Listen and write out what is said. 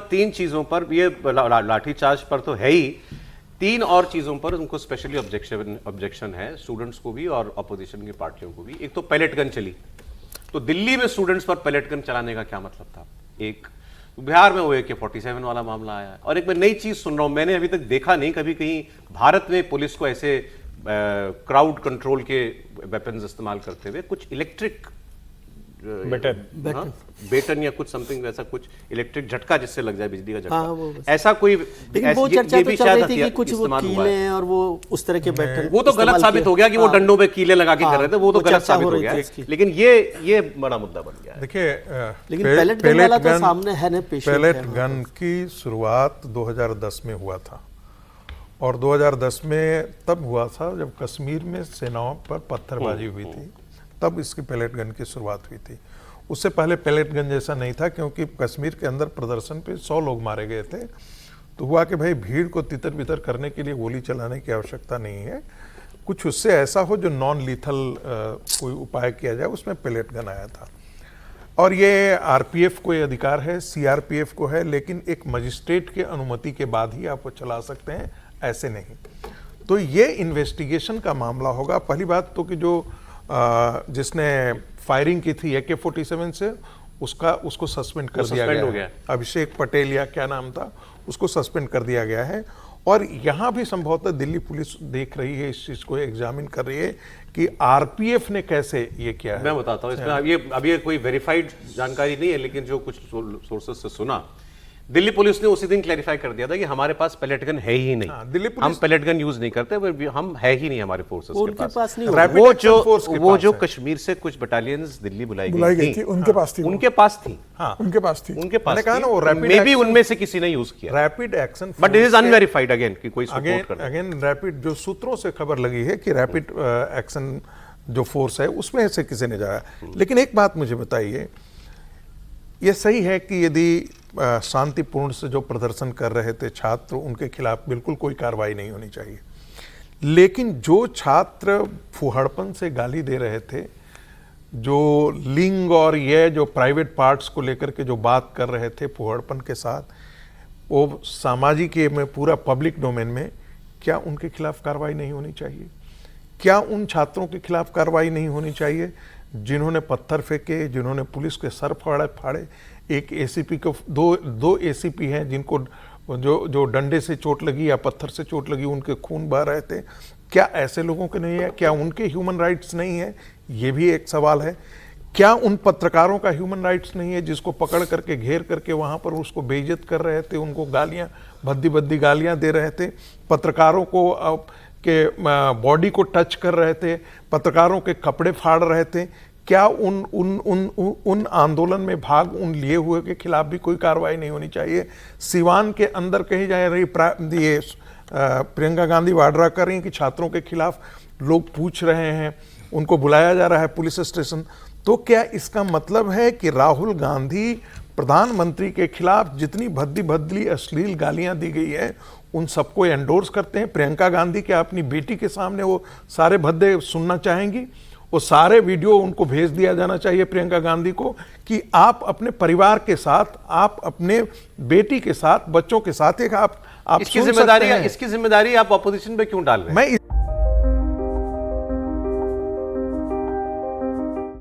तीन चीजों पर ये लाठीचार्ज पर तो है ही, तीन और चीजों पर उनको स्पेशली ऑब्जेक्शन है, स्टूडेंट्स को भी और अपोजिशन की पार्टियों को भी। एक तो पैलेट गन चली, तो दिल्ली में स्टूडेंट्स पर पैलेट गन चलाने का क्या मतलब था। एक बिहार में वो AK-47 वाला मामला आया, और एक मैं नई चीज सुन रहा हूं, मैंने अभी तक देखा नहीं कभी कहीं भारत में पुलिस को ऐसे क्राउड कंट्रोल के वेपन्स इस्तेमाल करते हुए, कुछ इलेक्ट्रिक बेटन या कुछ समथिंग वैसा, कुछ इलेक्ट्रिक झटका जिससे लग जाए बिजली का झटका, ऐसा कोई। लेकिन वो चर्चा तो चल रही थी कि कुछ वो कीले हैं और वो उस तरह के बैटन, वो तो गलत साबित हो गया कि वो डंडों पे कीले लगा के कर रहे थे, वो तो गलत साबित हो गया। लेकिन ये बड़ा मुद्दा बन गया। देखिए, लेकिन पैलेट गन वाला तो सामने है ना, पैलेट गन की शुरुआत 2010 में हुआ था, और 2010 में तब हुआ था जब कश्मीर में सेनाओं पर पत्थरबाजी हुई थी, तब इसकी पैलेट गन की शुरुआत हुई थी। उससे पहले पैलेट गन जैसा नहीं था, क्योंकि कश्मीर के अंदर प्रदर्शन पे 100 लोग मारे गए थे। तो हुआ कि भाई भीड़ को तितर बितर करने के लिए गोली चलाने की आवश्यकता नहीं है, कुछ उससे ऐसा हो जो नॉन लीथल कोई उपाय किया जाए, उसमें पैलेट गन आया था। और ये RPF को ये अधिकार है, CRPF को है, लेकिन एक मजिस्ट्रेट के अनुमति के बाद ही आप वो चला सकते हैं, ऐसे नहीं। तो ये इन्वेस्टिगेशन का मामला होगा। पहली बात तो कि जो जिसने फायरिंग की थी AK-47 से, उसको सस्पेंड कर दिया गया है। अभिषेक पटेल या क्या नाम था, उसको सस्पेंड कर दिया गया है। और यहाँ भी संभवतः दिल्ली पुलिस देख रही है, इस चीज को एग्जामिन कर रही है कि RPF ने कैसे ये किया है। मैं बताता हूँ इसमें, अब ये कोई वेरीफाइड जानकारी नहीं है, लेकिन जो कुछ सोर्सेस से सुना, दिल्ली पुलिस ने उसी दिन क्लैरिफाई कर दिया था कि हमारे पास पैलेट गन है ही नहीं। दिल्ली पुलिस, हम पैलेट गन यूज नहीं करते, हम है ही नहीं हमारे फोर्सेस के पास नहीं। वो जो कश्मीर से कुछ बटालियंस दिल्ली बुलाई गई थी, उनके पास थी। उनके पास कहा ना, वो मे बी उनमें से किसी ने यूज किया rapid action, but it is unverified again कि कोई सपोर्ट कर। अगेन रैपिड जो सूत्रों से खबर लगी है कि रैपिड एक्शन जो फोर्स है उसमें से किसी ने जाया। लेकिन एक बात मुझे बताइए, ये सही है कि यदि शांतिपूर्ण से जो प्रदर्शन कर रहे थे छात्र, उनके खिलाफ बिल्कुल कोई कार्रवाई नहीं होनी चाहिए। लेकिन जो छात्र फुहड़पन से गाली दे रहे थे, जो लिंग और ये जो प्राइवेट पार्ट्स को लेकर के जो बात कर रहे थे फुहड़पन के साथ, वो सामाजिक में पूरा पब्लिक डोमेन में, क्या उनके खिलाफ कार्रवाई नहीं होनी चाहिए? क्या उन छात्रों के खिलाफ कार्रवाई नहीं होनी चाहिए जिन्होंने पत्थर फेंके, जिन्होंने पुलिस के सर फाड़े? एक ACP को, दो ACP हैं जिनको जो डंडे से चोट लगी या पत्थर से चोट लगी, उनके खून बह रहे थे। क्या ऐसे लोगों के नहीं है? क्या उनके ह्यूमन राइट्स नहीं है? ये भी एक सवाल है। क्या उन पत्रकारों का ह्यूमन राइट्स नहीं है जिसको पकड़ करके घेर करके वहाँ पर उसको बेइज्जत कर रहे थे, उनको गालियाँ, भद्दी गालियाँ दे रहे थे, पत्रकारों को के बॉडी को टच कर रहे थे, पत्रकारों के कपड़े फाड़ रहे थे? क्या उन आंदोलन में भाग उन लिए हुए के खिलाफ भी कोई कार्रवाई नहीं होनी चाहिए? सिवान के अंदर कही जा रही ये प्रियंका गांधी वाड्रा कर रही हैं कि छात्रों के खिलाफ लोग पूछ रहे हैं, उनको बुलाया जा रहा है पुलिस स्टेशन। तो क्या इसका मतलब है कि राहुल गांधी प्रधानमंत्री के खिलाफ जितनी भद्दी अश्लील गालियां दी गई है, उन सबको एंडोर्स करते हैं? प्रियंका गांधी क्या अपनी बेटी के सामने वो सारे भद्दे सुनना चाहेंगी? वो सारे वीडियो उनको भेज दिया जाना चाहिए प्रियंका गांधी को कि आप अपने परिवार के साथ, आप अपने बेटी के साथ, बच्चों के साथ एक आप इसकी जिम्मेदारी आप अपोजिशन पे क्यों डाल रहे हैं?